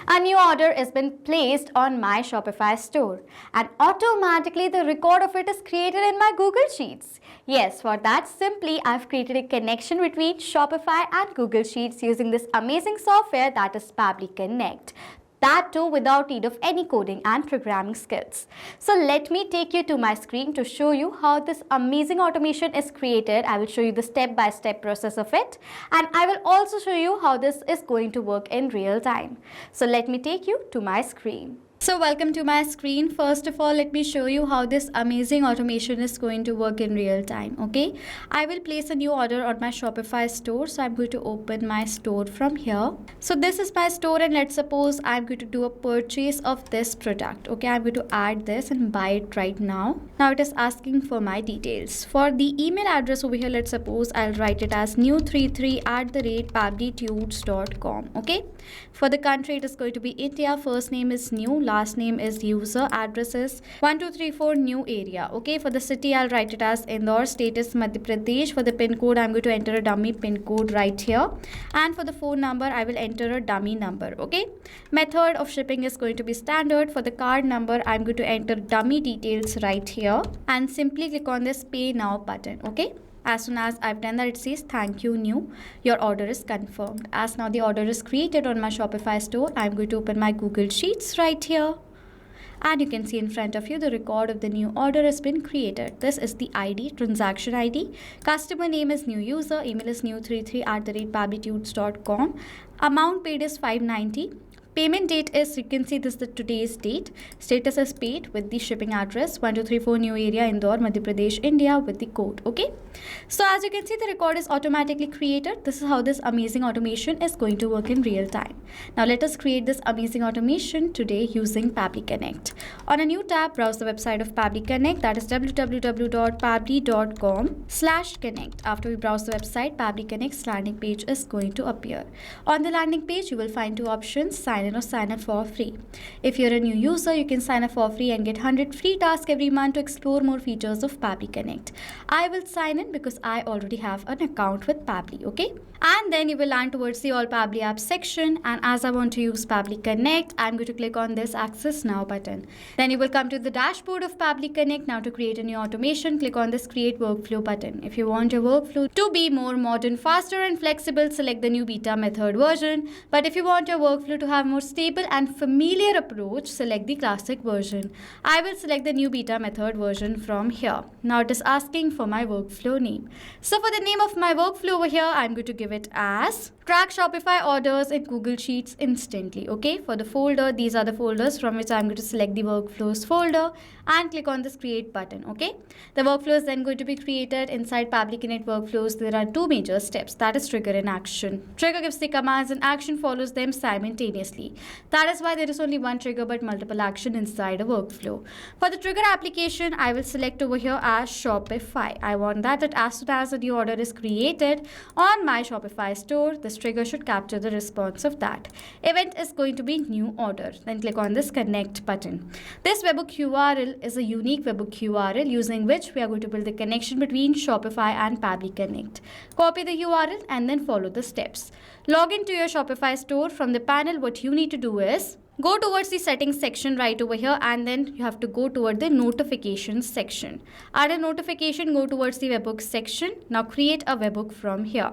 A new order has been placed on my Shopify store and automatically the record of it is created in my Google Sheets. Yes, for that simply I've created a connection between Shopify and Google Sheets using this amazing software that is Pabbly Connect. That too without need of any coding and programming skills. So let me take you to my screen to show you how this amazing automation is created. I will show you the step-by-step process of it, and I will also show you how this is going to work in real time. So let me take you to my screen. So welcome to my screen. First of all, let me show you how this amazing automation is going to work in real time. Okay, I will place a new order on my Shopify store. So I'm going to open my store from here. So this is my store, and let's suppose I'm going to do a purchase of this product. Okay, I'm going to add this and buy it right now. Now it is asking for my details. For the email address over here, let's suppose I'll write it as new33@pabblytudes.com. Okay, for the country it is going to be India. First name is new, last name is user, address is 1234 new area. Okay, for the city I'll write it as Indore, state is Madhya Pradesh. For the pin code I'm going to enter a dummy pin code right here, and for the phone number I will enter a dummy number. Okay, method of shipping is going to be standard. For the card number I'm going to enter dummy details right here and simply click on this pay now button. Okay, as soon as I've done that, it says thank you new, your order is confirmed. As now the order is created on my Shopify store, I'm going to open my Google Sheets right here, and you can see in front of you the record of the new order has been created. This is the ID, transaction ID, customer name is new user, email is new33@pabblytudes.com, amount paid is 590. Payment date is, you can see this is the today's date. Status is paid with the shipping address 1234 new area Indore, Madhya Pradesh, India with the code. Okay, so as you can see the record is automatically created. This is how this amazing automation is going to work in real time. Now let us create this amazing automation today using Pabbly Connect. On a new tab, browse the website of Pabbly Connect, that is www.pabbly.com/connect. After we browse the website, Pabbly Connect's landing page is going to appear. On the landing page you will find two options: sign in or sign up for free. If you're a new user, you can sign up for free and get 100 free tasks every month to explore more features of Pabbly Connect. I will sign in because I already have an account with Pabbly. Okay, and then you will land towards the All Pabbly Apps section, and as I want to use Pabbly Connect, I'm going to click on this Access Now button. Then you will come to the dashboard of Pabbly Connect. Now to create a new automation, click on this Create Workflow button. If you want your workflow to be more modern, faster and flexible, select the new beta method version. But if you want your workflow to have more stable and familiar approach, select the classic version. I will select the new beta method version from here. Now it is asking for my workflow name. So for the name of my workflow over here, I'm going to give it as Track Shopify orders in Google Sheets instantly. Okay, for the folder, these are the folders from which I'm going to select the workflows folder and click on this create button. Okay, the workflow is then going to be created inside Pabbly Connect workflows. There are two major steps, that is trigger and action. Trigger gives the commands and action follows them simultaneously. That is why there is only one trigger but multiple action inside a workflow. For the trigger application, I will select over here as Shopify. I want that as soon as a new order is created on my Shopify store, this trigger should capture the response of that. Event is going to be new order. Then click on this connect button. This webhook URL is a unique webhook URL using which we are going to build the connection between Shopify and Pabbly Connect. Copy the URL and then follow the steps. Log into your Shopify store. From the panel, what you need to do is go towards the settings section right over here, and then you have to go toward the notifications section. Add a notification, go towards the webhook section. Now create a webhook from here.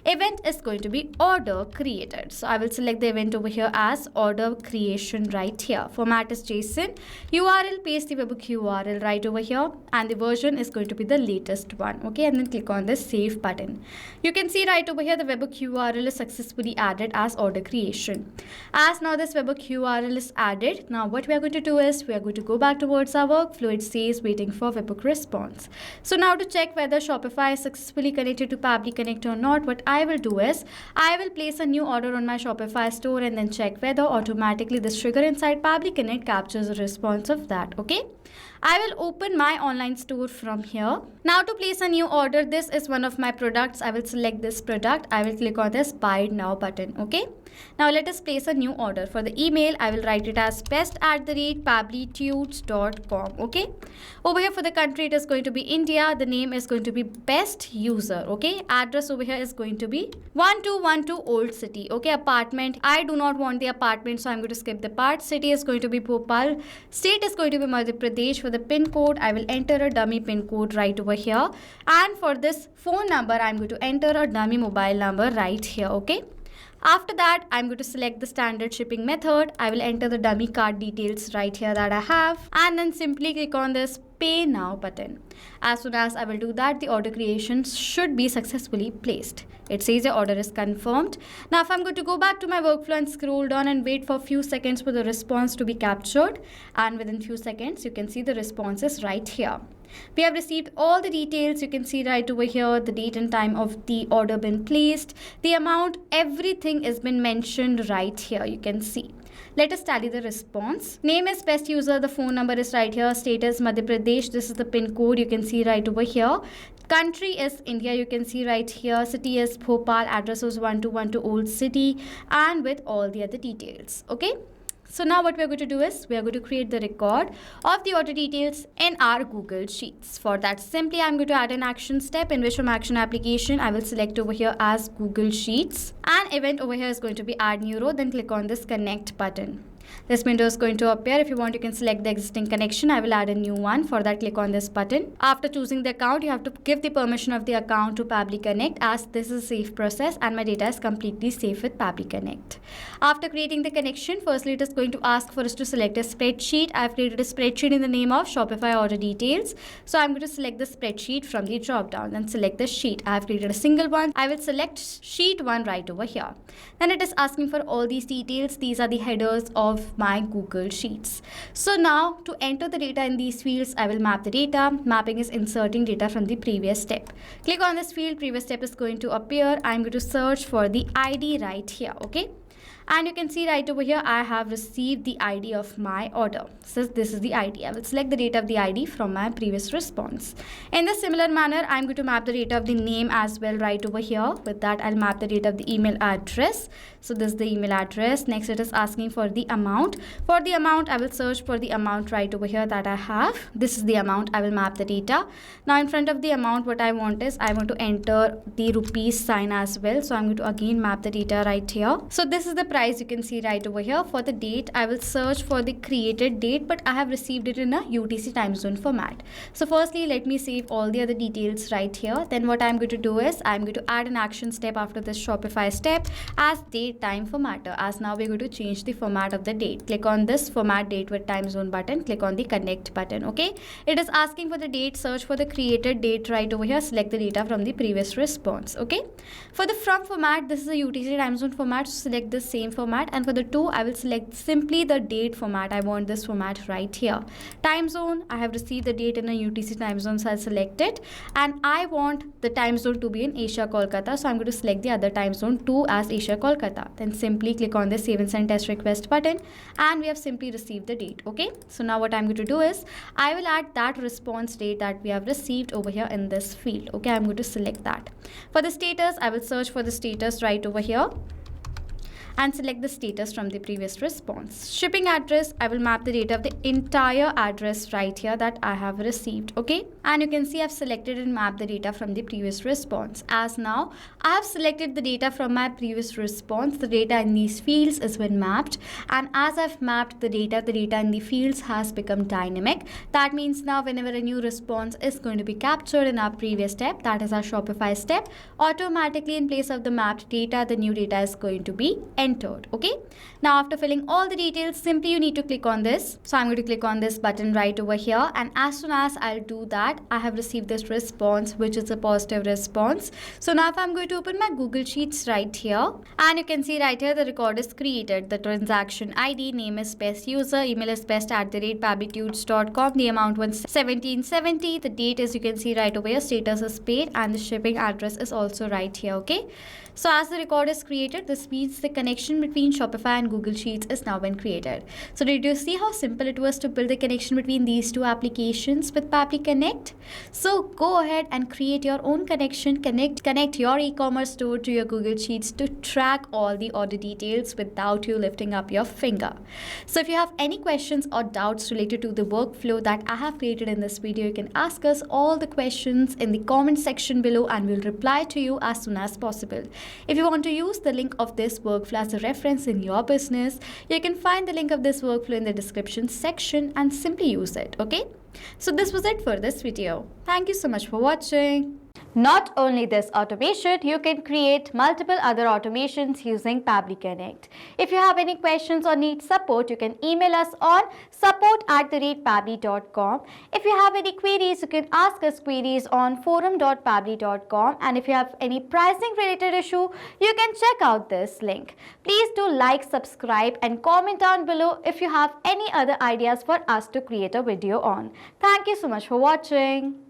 Event is going to be order created. So I will select the event over here as order creation right here. Format is JSON. URL, paste the webhook URL right over here, and the version is going to be the latest one. Okay, and then click on the save button. You can see right over here the webhook URL is successfully added as order creation. As now this webhook URL is added, now what we are going to do is we are going to go back towards our workflow. It says waiting for webhook response. So now to check whether Shopify is successfully connected to Pabbly Connect or not, what I will do is I will place a new order on my Shopify store and then check whether automatically this trigger inside Pabbly Connect captures a response of that. Okay, I will open my online store from here. Now to place a new order, this is one of my products. I will select this product. I will click on this buy now button. Okay. Now let us place a new order. For the email, I will write it as best@pabblytudes.com. Okay. Over here for the country, it is going to be India. The name is going to be best user. Okay. Address over here is going to be 1212 Old City. Okay. Apartment. I do not want the apartment, so I'm going to skip the part. City is going to be Bhopal. State is going to be Madhya Pradesh. For the pin code, I will enter a dummy pin code right over here. And for this phone number, I'm going to enter a dummy mobile number right here. Okay. After that, I'm going to select the standard shipping method. I will enter the dummy card details right here that I have, and then simply click on this pay now button. As soon as I will do that, the order creation should be successfully placed. It says your order is confirmed. Now if I'm going to go back to my workflow and scroll down and wait for a few seconds for the response to be captured, and within few seconds you can see the responses right here. We have received all the details. You can see right over here the date and time of the order been placed, the amount, everything has been mentioned right here. You can see. Let us tally the response. Name is best user. The phone number is right here. State is Madhya Pradesh. This is the pin code. You can see right over here. Country is India. You can see right here. City is Bhopal. Address was 1212 Old City, and with all the other details. Okay. So now what we are going to do is we are going to create the record of the order details in our Google Sheets. For that, simply I'm going to add an action step, in which from action application I will select over here as Google Sheets. An event over here is going to be add new row. Then click on this connect button. This window is going to appear. If you want, you can select the existing connection. I will add a new one. For that, click on this button. After choosing the account, you have to give the permission of the account to Pabbly Connect, as this is a safe process and my data is completely safe with Pabbly Connect. After creating the connection, firstly it is going to ask for us to select a spreadsheet. I have created a spreadsheet in the name of Shopify order details. So I'm going to select the spreadsheet from the drop down and select the sheet. I have created a single one. I will select sheet 1 right over here. Then it is asking for all these details. These are the headers of my Google Sheets. So now to enter the data in these fields, I will map the data. Mapping is inserting data from the previous step. Click on this field. Previous step is going to appear. I'm going to search for the ID right here. Okay. And you can see right over here, I have received the ID of my order. So this is the ID. I will select the data of the ID from my previous response. In the similar manner, I'm going to map the data of the name as well right over here. With that, I'll map the data of the email address. So this is the email address. Next, it is asking for the amount. For the amount, I will search for the amount right over here that I have. This is the amount. I will map the data. Now in front of the amount, what I want is I want to enter the rupees sign as well. So I'm going to again map the data right here. So this is the price. You can see right over here. For the date, I will search for the created date, but I have received it in a UTC time zone format. So firstly, let me save all the other details right here. Then what I'm going to do is I'm going to add an action step after this Shopify step as date time formatter, as now we're going to change the format of the date. Click on this format date with time zone button. Click on the connect button. Okay. It is asking for the date. Search for the created date right over here. Select the data from the previous response. Okay. For the from format, this is a UTC time zone format. So select the same format, and for the to, I will select simply the date format. I want this format right here. Time zone, I have received the date in a UTC time zone, so I'll select it, and I want the time zone to be in Asia Kolkata, so I'm going to select the other time zone too as Asia Kolkata. Then simply click on the save and send test request button, and we have simply received the date. Okay, so now what I'm going to do is I will add that response date that we have received over here in this field. Okay, I'm going to select that. For the status, I will search for the status right over here and select the status from the previous response. Shipping address, I will map the data of the entire address right here that I have received. Okay, and you can see I've selected and mapped the data from the previous response. As now I have selected the data from my previous response, the data in these fields is been mapped, and as I've mapped the data in the fields has become dynamic. That means now whenever a new response is going to be captured in our previous step, that is our Shopify step, automatically in place of the mapped data, the new data is going to be entered. Okay, now after filling all the details, simply you need to click on this. So I'm going to click on this button right over here, and as soon as I'll do that, I have received this response, which is a positive response. So now if I'm going to open my Google Sheets right here, and you can see right here the record is created. The transaction ID, name is best user, email is best@pabblytudes.com, the amount was 1770, the date is, you can see right over here, status is paid, and the shipping address is also right here. Okay, So as the record is created, this means the connection between Shopify and Google Sheets is now been created. So did you see how simple it was to build the connection between these two applications with Pabbly Connect? So go ahead and create your own connection, connect your e-commerce store to your Google Sheets to track all the order details without you lifting up your finger. So if you have any questions or doubts related to the workflow that I have created in this video, you can ask us all the questions in the comment section below and we'll reply to you as soon as possible. If you want to use the link of this workflow as a reference in your business, you can find the link of this workflow in the description section and simply use it, okay? So this was it for this video. Thank you so much for watching. Not only this automation, you can create multiple other automations using Pabbly Connect. If you have any questions or need support, you can email us on support@pabbly.com. If you have any queries, you can ask us queries on forum.pabbly.com. And if you have any pricing related issue, you can check out this link. Please do like, subscribe and comment down below if you have any other ideas for us to create a video on. Thank you so much for watching.